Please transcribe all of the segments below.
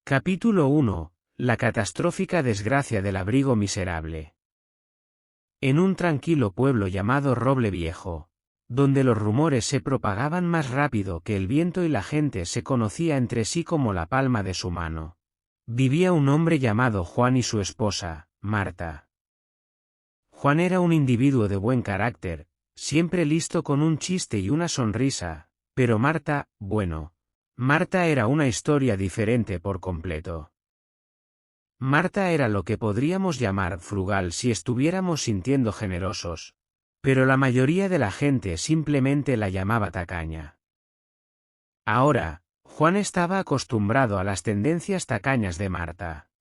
Capítulo 1. La catastrófica desgracia del abrigo miserable. En un tranquilo pueblo llamado Roble Viejo, donde los rumores se propagaban más rápido que el viento y la gente se conocía entre sí como la palma de su mano, vivía un hombre llamado Juan y su esposa, Marta. Juan era un individuo de buen carácter, siempre listo con un chiste y una sonrisa, pero Marta era una historia diferente por completo. Marta era lo que podríamos llamar frugal si estuviéramos sintiendo generosos, pero la mayoría de la gente simplemente la llamaba tacaña. Ahora, Juan estaba acostumbrado a las tendencias tacañas de Marta.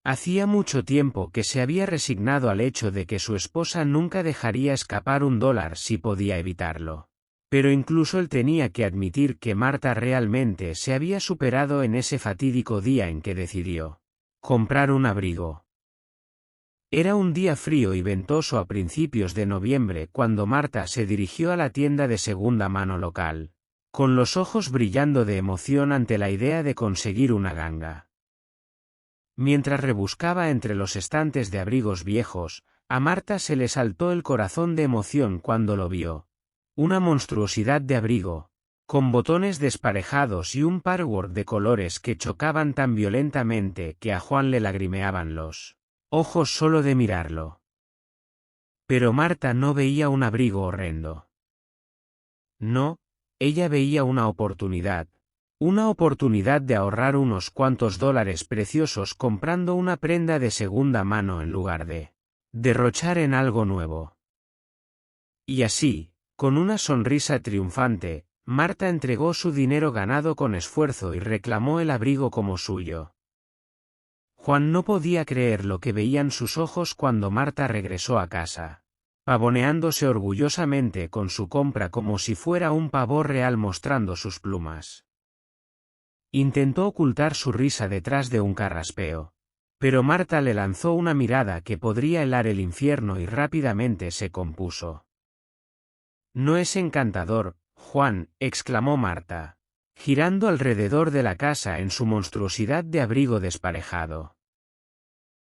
Hacía mucho tiempo que se había resignado al hecho de que su esposa nunca dejaría escapar $1 si podía evitarlo. Pero incluso él tenía que admitir que Marta realmente se había superado en ese fatídico día en que decidió comprar un abrigo. Era un día frío y ventoso a principios de noviembre cuando Marta se dirigió a la tienda de segunda mano local, con los ojos brillando de emoción ante la idea de conseguir una ganga. Mientras rebuscaba entre los estantes de abrigos viejos, a Marta se le saltó el corazón de emoción cuando lo vio. Una monstruosidad de abrigo, con botones desparejados y un patchwork de colores que chocaban tan violentamente que a Juan le lagrimeaban los ojos solo de mirarlo. Pero Marta no veía un abrigo horrendo. No, ella veía una oportunidad de ahorrar unos cuantos $, preciosos comprando una prenda de segunda mano en lugar de derrochar en algo nuevo. Y así, con una sonrisa triunfante, Marta entregó su dinero ganado con esfuerzo y reclamó el abrigo como suyo. Juan no podía creer lo que veían sus ojos cuando Marta regresó a casa, pavoneándose orgullosamente con su compra como si fuera un pavo real mostrando sus plumas. Intentó ocultar su risa detrás de un carraspeo, pero Marta le lanzó una mirada que podría helar el infierno y rápidamente se compuso. «No es encantador, Juan», exclamó Marta, girando alrededor de la casa en su monstruosidad de abrigo desparejado.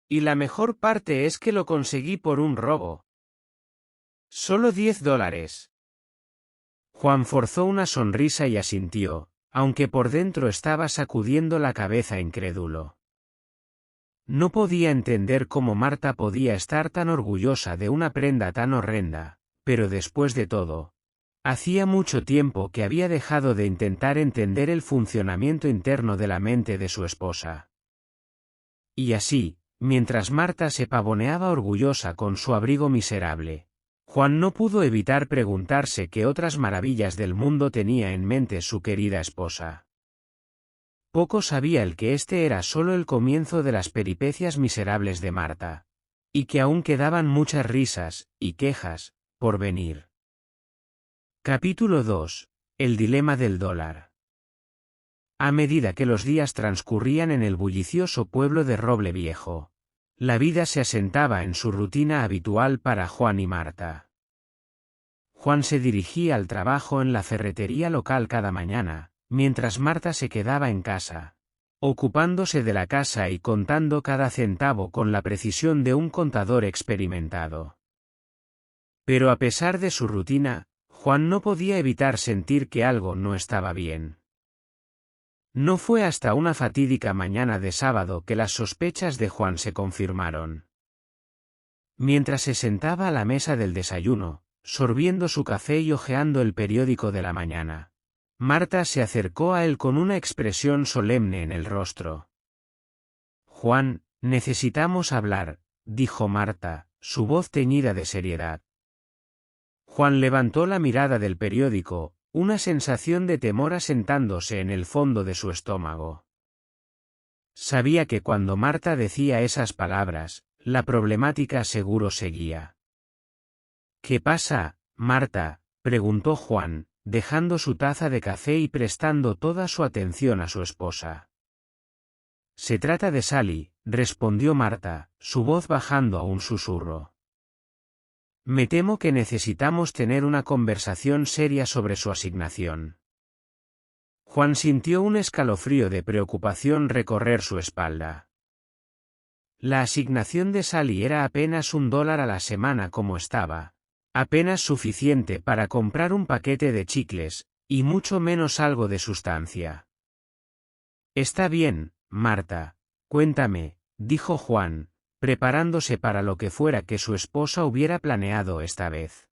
«Y la mejor parte es que lo conseguí por un robo. Solo $10. Juan forzó una sonrisa y asintió, aunque por dentro estaba sacudiendo la cabeza incrédulo. No podía entender cómo Marta podía estar tan orgullosa de una prenda tan horrenda. Pero después de todo, hacía mucho tiempo que había dejado de intentar entender el funcionamiento interno de la mente de su esposa. Y así, mientras Marta se pavoneaba orgullosa con su abrigo miserable, Juan no pudo evitar preguntarse qué otras maravillas del mundo tenía en mente su querida esposa. Poco sabía él que este era solo el comienzo de las peripecias miserables de Marta, y que aún quedaban muchas risas y quejas por venir. Capítulo 2. El dilema del $. A medida que los días transcurrían en el bullicioso pueblo de Roble Viejo, la vida se asentaba en su rutina habitual para Juan y Marta. Juan se dirigía al trabajo en la ferretería local cada mañana, mientras Marta se quedaba en casa, ocupándose de la casa y contando cada centavo con la precisión de un contador experimentado. Pero a pesar de su rutina, Juan no podía evitar sentir que algo no estaba bien. No fue hasta una fatídica mañana de sábado que las sospechas de Juan se confirmaron. Mientras se sentaba a la mesa del desayuno, sorbiendo su café y hojeando el periódico de la mañana, Marta se acercó a él con una expresión solemne en el rostro. «Juan, necesitamos hablar», dijo Marta, su voz teñida de seriedad. Juan levantó la mirada del periódico, una sensación de temor asentándose en el fondo de su estómago. Sabía que cuando Marta decía esas palabras, la problemática seguro seguía. «¿Qué pasa, Marta?», preguntó Juan, dejando su taza de café y prestando toda su atención a su esposa. «Se trata de Sally», respondió Marta, su voz bajando a un susurro. «Me temo que necesitamos tener una conversación seria sobre su asignación». Juan sintió un escalofrío de preocupación recorrer su espalda. La asignación de Sally era apenas $1 a la semana como estaba, apenas suficiente para comprar un paquete de chicles, y mucho menos algo de sustancia. Está bien, Marta, cuéntame, dijo Juan, preparándose para lo que fuera que su esposa hubiera planeado esta vez.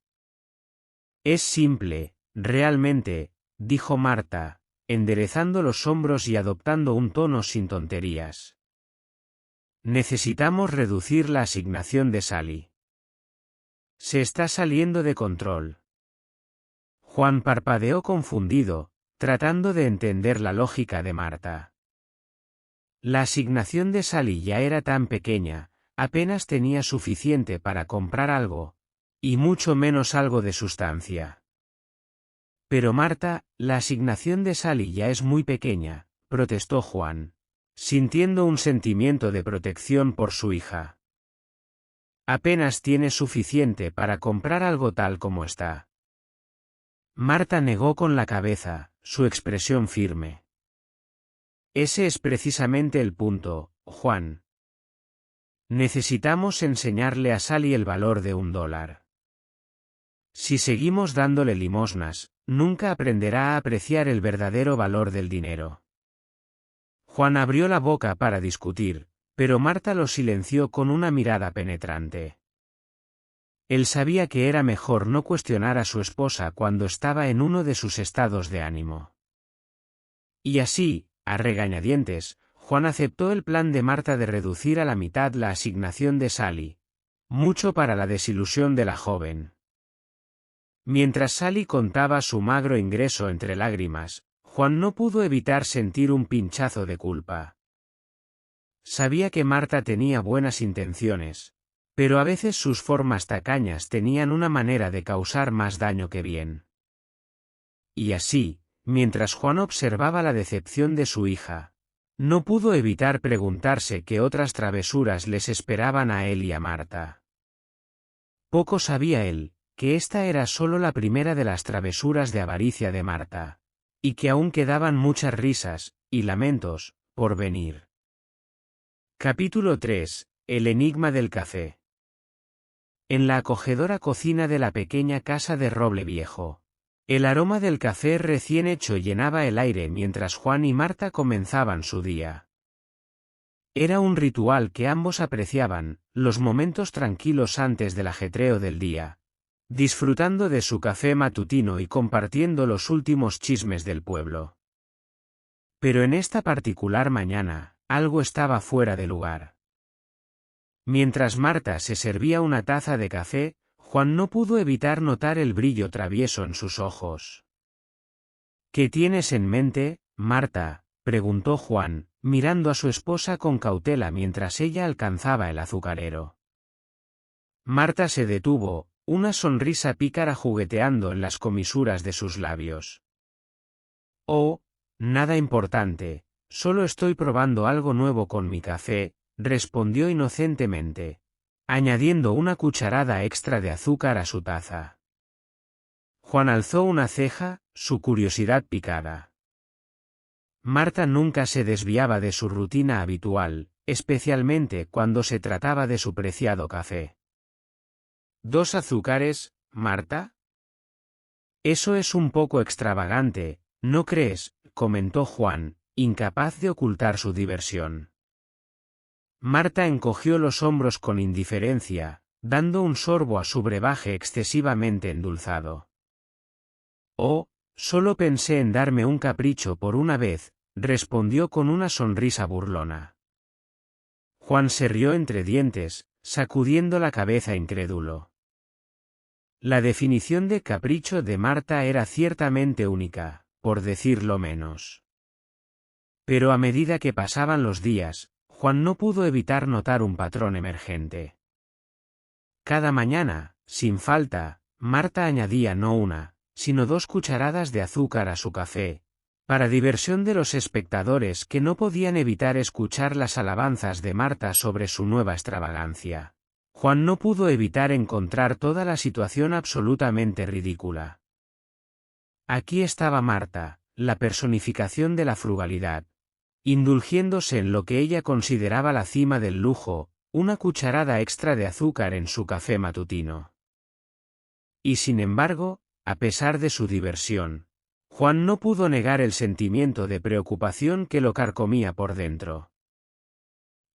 Es simple, realmente, dijo Marta, enderezando los hombros y adoptando un tono sin tonterías. Necesitamos reducir la asignación de Sally. Se está saliendo de control. Juan parpadeó confundido, tratando de entender la lógica de Marta. La asignación de Sally ya era tan pequeña, apenas tenía suficiente para comprar algo, y mucho menos algo de sustancia. Pero Marta, la asignación de Sally ya es muy pequeña, protestó Juan, sintiendo un sentimiento de protección por su hija. Apenas tiene suficiente para comprar algo tal como está. Marta negó con la cabeza, su expresión firme. Ese es precisamente el punto, Juan. Necesitamos enseñarle a Sally el valor de $1. Si seguimos dándole limosnas, nunca aprenderá a apreciar el verdadero valor del dinero. Juan abrió la boca para discutir, pero Marta lo silenció con una mirada penetrante. Él sabía que era mejor no cuestionar a su esposa cuando estaba en uno de sus estados de ánimo. Y así, a regañadientes, Juan aceptó el plan de Marta de reducir a la mitad la asignación de Sally, mucho para la desilusión de la joven. Mientras Sally contaba su magro ingreso entre lágrimas, Juan no pudo evitar sentir un pinchazo de culpa. Sabía que Marta tenía buenas intenciones, pero a veces sus formas tacañas tenían una manera de causar más daño que bien. Y así, mientras Juan observaba la decepción de su hija, no pudo evitar preguntarse qué otras travesuras les esperaban a él y a Marta. Poco sabía él, que esta era solo la primera de las travesuras de avaricia de Marta, y que aún quedaban muchas risas y lamentos por venir. Capítulo 3. El enigma del café. En la acogedora cocina de la pequeña casa de roble viejo, el aroma del café recién hecho llenaba el aire mientras Juan y Marta comenzaban su día. Era un ritual que ambos apreciaban, los momentos tranquilos antes del ajetreo del día, disfrutando de su café matutino y compartiendo los últimos chismes del pueblo. Pero en esta particular mañana, algo estaba fuera de lugar. Mientras Marta se servía una taza de café, Juan no pudo evitar notar el brillo travieso en sus ojos. ¿Qué tienes en mente, Marta?, preguntó Juan, mirando a su esposa con cautela mientras ella alcanzaba el azucarero. Marta se detuvo, una sonrisa pícara jugueteando en las comisuras de sus labios. Oh, nada importante, solo estoy probando algo nuevo con mi café, respondió inocentemente, añadiendo una cucharada extra de azúcar a su taza. Juan alzó una ceja, su curiosidad picada. Marta nunca se desviaba de su rutina habitual, especialmente cuando se trataba de su preciado café. ¿2 azúcares, Marta? Eso es un poco extravagante, ¿no crees?, comentó Juan, incapaz de ocultar su diversión. Marta encogió los hombros con indiferencia, dando un sorbo a su brebaje excesivamente endulzado. Oh, solo pensé en darme un capricho por una vez, respondió con una sonrisa burlona. Juan se rió entre dientes, sacudiendo la cabeza incrédulo. La definición de capricho de Marta era ciertamente única, por decirlo menos. Pero a medida que pasaban los días, Juan no pudo evitar notar un patrón emergente. Cada mañana, sin falta, Marta añadía no 1, sino 2 cucharadas de azúcar a su café, para diversión de los espectadores que no podían evitar escuchar las alabanzas de Marta sobre su nueva extravagancia. Juan no pudo evitar encontrar toda la situación absolutamente ridícula. Aquí estaba Marta, la personificación de la frugalidad, indulgiéndose en lo que ella consideraba la cima del lujo, una cucharada extra de azúcar en su café matutino. Y sin embargo, a pesar de su diversión, Juan no pudo negar el sentimiento de preocupación que lo carcomía por dentro.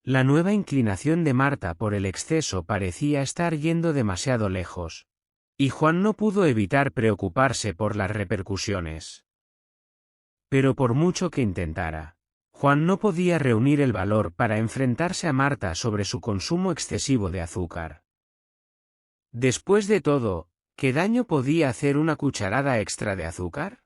La nueva inclinación de Marta por el exceso parecía estar yendo demasiado lejos, y Juan no pudo evitar preocuparse por las repercusiones. Pero por mucho que intentara, Juan no podía reunir el valor para enfrentarse a Marta sobre su consumo excesivo de azúcar. Después de todo, ¿qué daño podía hacer una cucharada extra de azúcar?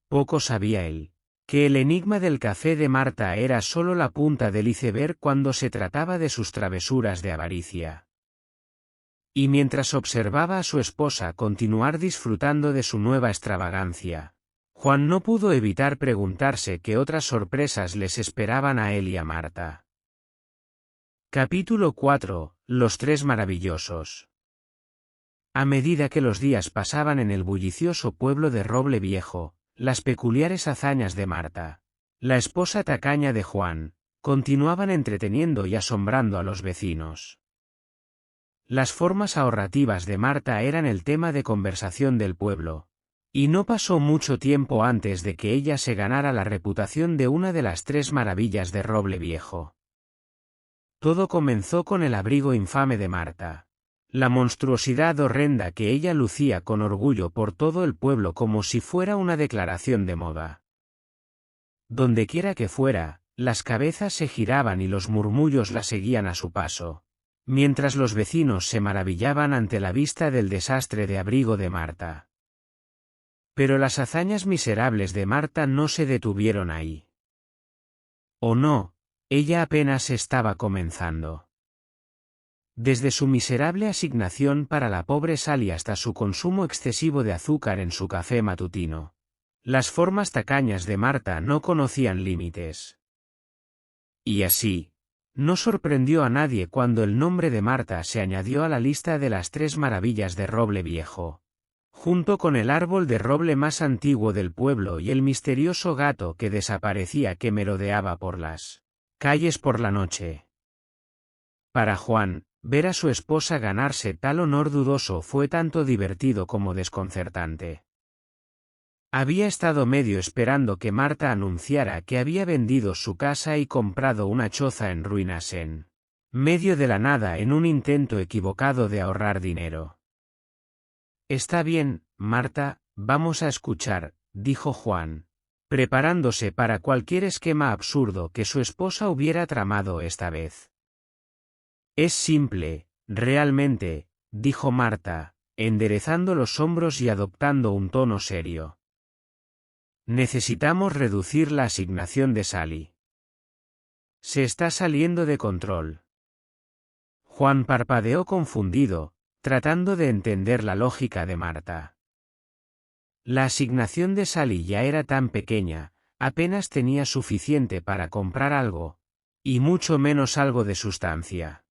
Poco sabía él, que el enigma del café de Marta era solo la punta del iceberg cuando se trataba de sus travesuras de avaricia. Y mientras observaba a su esposa continuar disfrutando de su nueva extravagancia, Juan no pudo evitar preguntarse qué otras sorpresas les esperaban a él y a Marta. Capítulo 4. Los tres maravillosos. A medida que los días pasaban en el bullicioso pueblo de Roble Viejo, las peculiares hazañas de Marta, la esposa tacaña de Juan, continuaban entreteniendo y asombrando a los vecinos. Las formas ahorrativas de Marta eran el tema de conversación del pueblo, y no pasó mucho tiempo antes de que ella se ganara la reputación de una de las tres maravillas de Roble Viejo. Todo comenzó con el abrigo infame de Marta, la monstruosidad horrenda que ella lucía con orgullo por todo el pueblo como si fuera una declaración de moda. Dondequiera que fuera, las cabezas se giraban y los murmullos la seguían a su paso, mientras los vecinos se maravillaban ante la vista del desastre de abrigo de Marta. Pero las hazañas miserables de Marta no se detuvieron ahí. ¿O no? Ella apenas estaba comenzando. Desde su miserable asignación para la pobre Sally hasta su consumo excesivo de azúcar en su café matutino, las formas tacañas de Marta no conocían límites. Y así, no sorprendió a nadie cuando el nombre de Marta se añadió a la lista de las tres maravillas de Roble Viejo, junto con el árbol de roble más antiguo del pueblo y el misterioso gato que desaparecía que merodeaba por las calles por la noche. Para Juan, ver a su esposa ganarse tal honor dudoso fue tanto divertido como desconcertante. Había estado medio esperando que Marta anunciara que había vendido su casa y comprado una choza en ruinas en medio de la nada en un intento equivocado de ahorrar dinero. Está bien, Marta, vamos a escuchar, dijo Juan, preparándose para cualquier esquema absurdo que su esposa hubiera tramado esta vez. Es simple, realmente, dijo Marta, enderezando los hombros y adoptando un tono serio. Necesitamos reducir la asignación de Sally. Se está saliendo de control. Juan parpadeó confundido, tratando de entender la lógica de Marta. La asignación de Sally ya era tan pequeña, apenas tenía suficiente para comprar algo, y mucho menos algo de sustancia.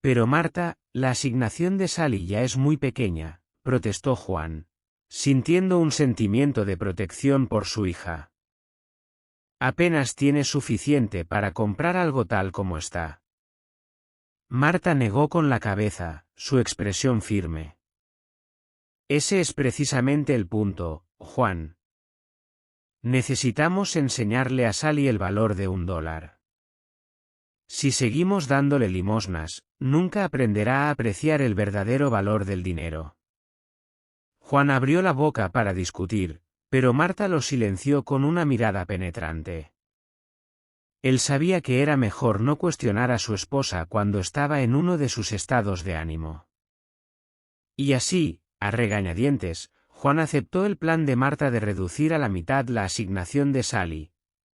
Pero Marta, la asignación de Sally ya es muy pequeña, protestó Juan, sintiendo un sentimiento de protección por su hija. Apenas tiene suficiente para comprar algo tal como está. Marta negó con la cabeza, su expresión firme. Ese es precisamente el punto, Juan. Necesitamos enseñarle a Sally el valor de $1. Si seguimos dándole limosnas, nunca aprenderá a apreciar el verdadero valor del dinero. Juan abrió la boca para discutir, pero Marta lo silenció con una mirada penetrante. Él sabía que era mejor no cuestionar a su esposa cuando estaba en uno de sus estados de ánimo. Y así, a regañadientes, Juan aceptó el plan de Marta de reducir a la mitad la asignación de Sally,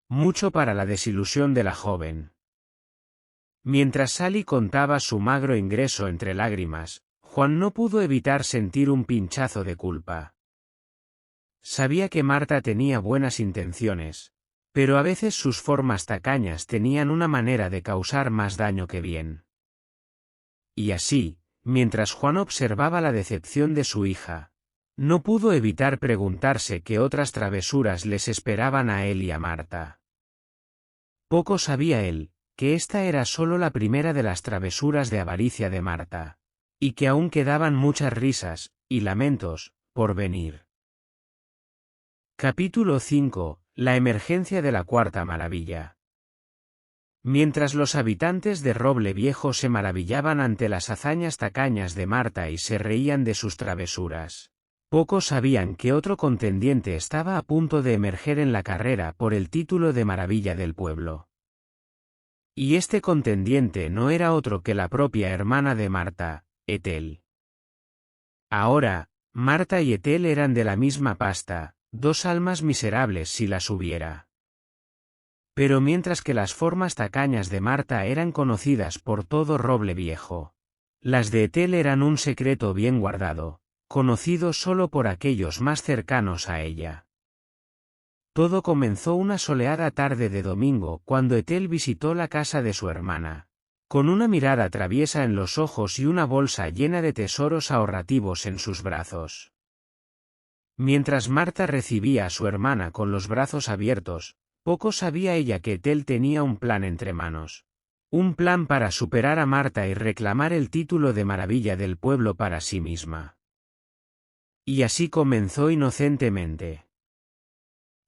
mucho para la desilusión de la joven. Mientras Sally contaba su magro ingreso entre lágrimas, Juan no pudo evitar sentir un pinchazo de culpa. Sabía que Marta tenía buenas intenciones, pero a veces sus formas tacañas tenían una manera de causar más daño que bien. Y así, mientras Juan observaba la decepción de su hija, No pudo evitar preguntarse qué otras travesuras les esperaban a él y a Marta. Poco sabía él, que esta era solo la primera de las travesuras de avaricia de Marta, y que aún quedaban muchas risas y lamentos por venir. Capítulo 5. La emergencia de la cuarta maravilla. Mientras los habitantes de Roble Viejo se maravillaban ante las hazañas tacañas de Marta y se reían de sus travesuras, pocos sabían que otro contendiente estaba a punto de emerger en la carrera por el título de maravilla del pueblo. Y este contendiente no era otro que la propia hermana de Marta, Ethel. Ahora, Marta y Ethel eran de la misma pasta, dos almas miserables si las hubiera. Pero mientras que las formas tacañas de Marta eran conocidas por todo Roble Viejo, las de Ethel eran un secreto bien guardado, conocido solo por aquellos más cercanos a ella. Todo comenzó una soleada tarde de domingo cuando Ethel visitó la casa de su hermana, con una mirada traviesa en los ojos y una bolsa llena de tesoros ahorrativos en sus brazos. Mientras Marta recibía a su hermana con los brazos abiertos, poco sabía ella que Ethel tenía un plan entre manos. Un plan para superar a Marta y reclamar el título de maravilla del pueblo para sí misma. Y así comenzó inocentemente.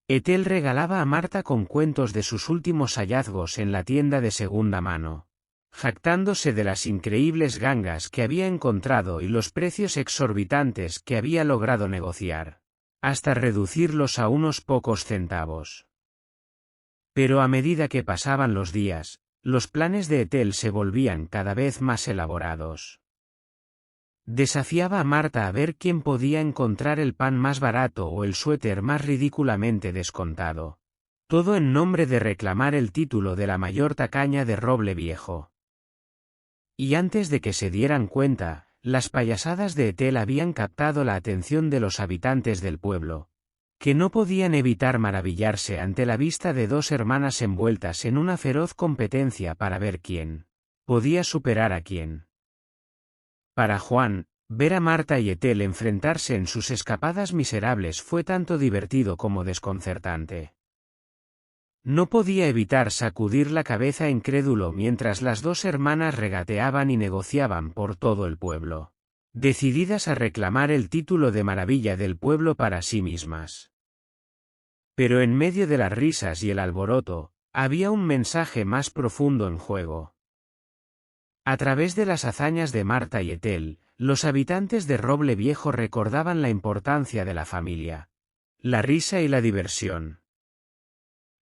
Ethel regalaba a Marta con cuentos de sus últimos hallazgos en la tienda de segunda mano, jactándose de las increíbles gangas que había encontrado y los precios exorbitantes que había logrado negociar, hasta reducirlos a unos pocos centavos. Pero a medida que pasaban los días, los planes de Ethel se volvían cada vez más elaborados. Desafiaba a Marta a ver quién podía encontrar el pan más barato o el suéter más ridículamente descontado. Todo en nombre de reclamar el título de la mayor tacaña de Roble Viejo. Y antes de que se dieran cuenta, las payasadas de Ethel habían captado la atención de los habitantes del pueblo, que no podían evitar maravillarse ante la vista de dos hermanas envueltas en una feroz competencia para ver quién podía superar a quién. Para Juan, ver a Marta y Ethel enfrentarse en sus escapadas miserables fue tanto divertido como desconcertante. No podía evitar sacudir la cabeza incrédulo mientras las dos hermanas regateaban y negociaban por todo el pueblo, decididas a reclamar el título de maravilla del pueblo para sí mismas. Pero en medio de las risas y el alboroto, había un mensaje más profundo en juego. A través de las hazañas de Marta y Ethel, los habitantes de Roble Viejo recordaban la importancia de la familia, la risa y la diversión.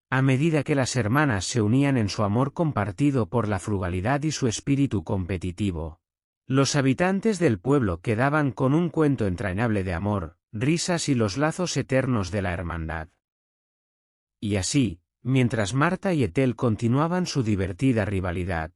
A medida que las hermanas se unían en su amor compartido por la frugalidad y su espíritu competitivo, los habitantes del pueblo quedaban con un cuento entrañable de amor, risas y los lazos eternos de la hermandad. Y así, mientras Marta y Ethel continuaban su divertida rivalidad,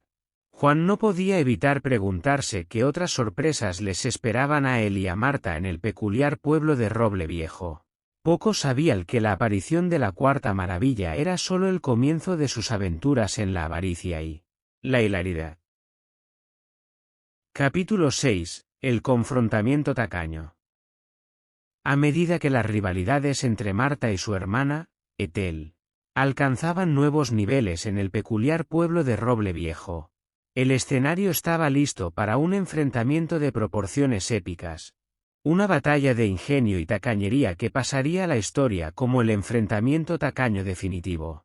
Juan no podía evitar preguntarse qué otras sorpresas les esperaban a él y a Marta en el peculiar pueblo de Roble Viejo. Poco sabía el que la aparición de la cuarta maravilla era solo el comienzo de sus aventuras en la avaricia y la hilaridad. Capítulo 6. El confrontamiento tacaño. A medida que las rivalidades entre Marta y su hermana, Ethel, alcanzaban nuevos niveles en el peculiar pueblo de Roble Viejo, el escenario estaba listo para un enfrentamiento de proporciones épicas. Una batalla de ingenio y tacañería que pasaría a la historia como el enfrentamiento tacaño definitivo.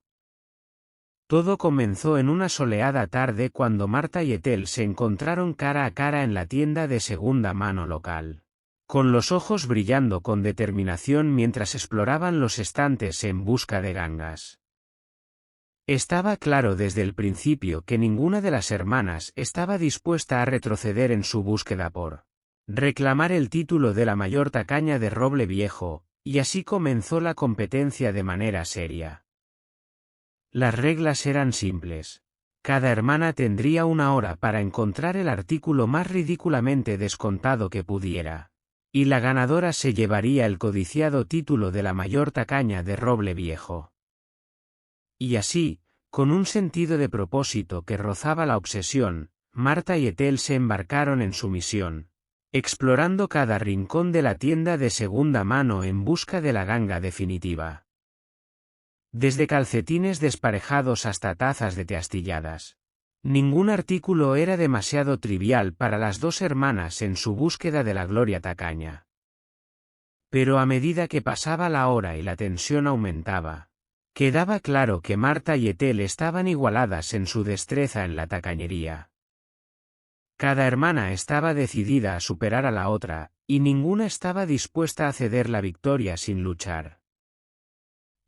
Todo comenzó en una soleada tarde cuando Marta y Ethel se encontraron cara a cara en la tienda de segunda mano local, con los ojos brillando con determinación mientras exploraban los estantes en busca de gangas. Estaba claro desde el principio que ninguna de las hermanas estaba dispuesta a retroceder en su búsqueda por reclamar el título de la mayor tacaña de Roble Viejo, y así comenzó la competencia de manera seria. Las reglas eran simples. Cada hermana tendría una hora para encontrar el artículo más ridículamente descontado que pudiera, y la ganadora se llevaría el codiciado título de la mayor tacaña de Roble Viejo. Y así, con un sentido de propósito que rozaba la obsesión, Marta y Ethel se embarcaron en su misión, explorando cada rincón de la tienda de segunda mano en busca de la ganga definitiva. Desde calcetines desparejados hasta tazas de té astilladas. Ningún artículo era demasiado trivial para las dos hermanas en su búsqueda de la gloria tacaña. Pero a medida que pasaba la hora y la tensión aumentaba, quedaba claro que Marta y Ethel estaban igualadas en su destreza en la tacañería. Cada hermana estaba decidida a superar a la otra, y ninguna estaba dispuesta a ceder la victoria sin luchar.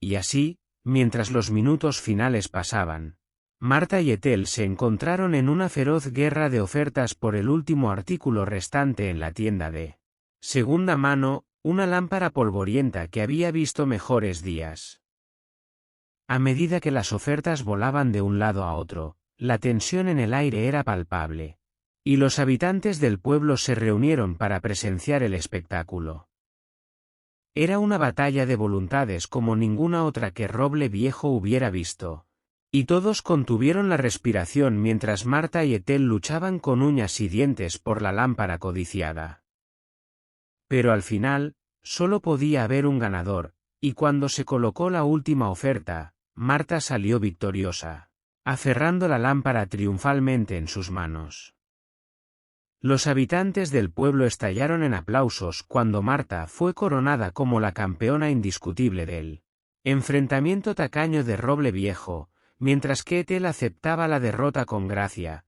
Y así, mientras los minutos finales pasaban, Marta y Ethel se encontraron en una feroz guerra de ofertas por el último artículo restante en la tienda de segunda mano, una lámpara polvorienta que había visto mejores días. A medida que las ofertas volaban de un lado a otro, la tensión en el aire era palpable, y los habitantes del pueblo se reunieron para presenciar el espectáculo. Era una batalla de voluntades como ninguna otra que Roble Viejo hubiera visto. Y todos contuvieron la respiración mientras Marta y Ethel luchaban con uñas y dientes por la lámpara codiciada. Pero al final, solo podía haber un ganador, y cuando se colocó la última oferta, Marta salió victoriosa, aferrando la lámpara triunfalmente en sus manos. Los habitantes del pueblo estallaron en aplausos cuando Marta fue coronada como la campeona indiscutible del enfrentamiento tacaño de Roble Viejo, mientras que Ethel aceptaba la derrota con gracia,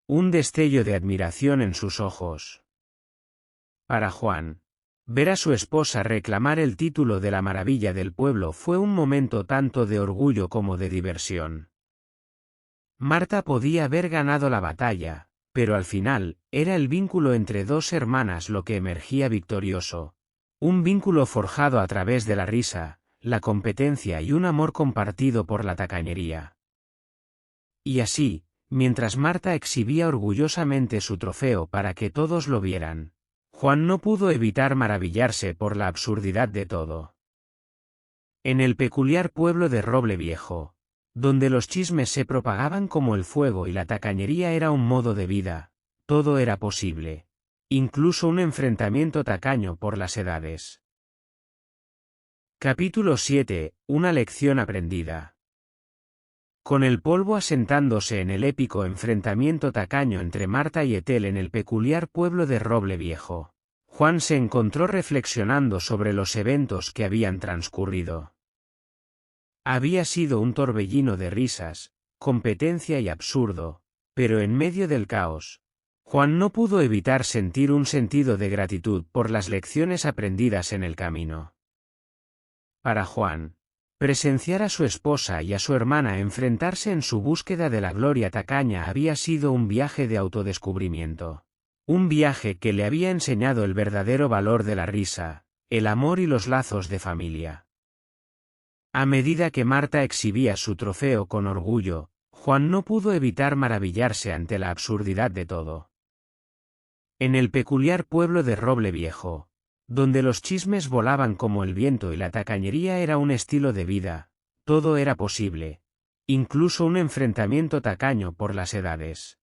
un destello de admiración en sus ojos. Para Juan, ver a su esposa reclamar el título de la maravilla del pueblo fue un momento tanto de orgullo como de diversión. Marta podía haber ganado la batalla, pero al final, era el vínculo entre dos hermanas lo que emergía victorioso, un vínculo forjado a través de la risa, la competencia y un amor compartido por la tacañería. Y así, mientras Marta exhibía orgullosamente su trofeo para que todos lo vieran, Juan no pudo evitar maravillarse por la absurdidad de todo. En el peculiar pueblo de Roble Viejo, donde los chismes se propagaban como el fuego y la tacañería era un modo de vida, todo era posible, incluso un enfrentamiento tacaño por las edades. Capítulo 7. Una lección aprendida. Con el polvo asentándose en el épico enfrentamiento tacaño entre Marta y Ethel en el peculiar pueblo de Roble Viejo, Juan se encontró reflexionando sobre los eventos que habían transcurrido. Había sido un torbellino de risas, competencia y absurdo, pero en medio del caos, Juan no pudo evitar sentir un sentido de gratitud por las lecciones aprendidas en el camino. Para Juan, presenciar a su esposa y a su hermana enfrentarse en su búsqueda de la gloria tacaña había sido un viaje de autodescubrimiento. Un viaje que le había enseñado el verdadero valor de la risa, el amor y los lazos de familia. A medida que Marta exhibía su trofeo con orgullo, Juan no pudo evitar maravillarse ante la absurdidad de todo. En el peculiar pueblo de Roble Viejo, donde los chismes volaban como el viento y la tacañería era un estilo de vida, todo era posible, incluso un enfrentamiento tacaño por las edades.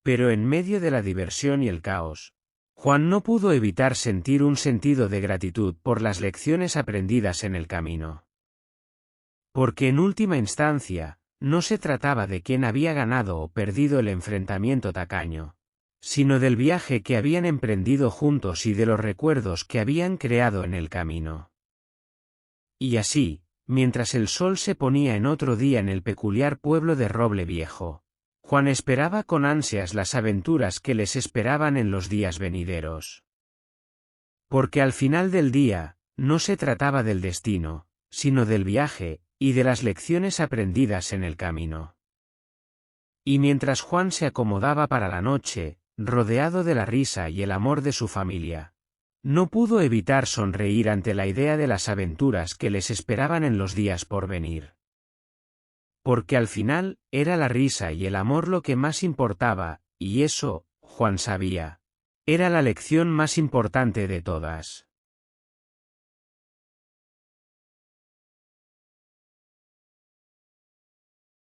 Pero en medio de la diversión y el caos, Juan no pudo evitar sentir un sentido de gratitud por las lecciones aprendidas en el camino. Porque en última instancia, no se trataba de quién había ganado o perdido el enfrentamiento tacaño, sino del viaje que habían emprendido juntos y de los recuerdos que habían creado en el camino. Y así, mientras el sol se ponía en otro día en el peculiar pueblo de Roble Viejo, Juan esperaba con ansias las aventuras que les esperaban en los días venideros. Porque al final del día, no se trataba del destino, sino del viaje, y de las lecciones aprendidas en el camino. Y mientras Juan se acomodaba para la noche, rodeado de la risa y el amor de su familia, no pudo evitar sonreír ante la idea de las aventuras que les esperaban en los días por venir. Porque al final, era la risa y el amor lo que más importaba, y eso, Juan sabía, era la lección más importante de todas.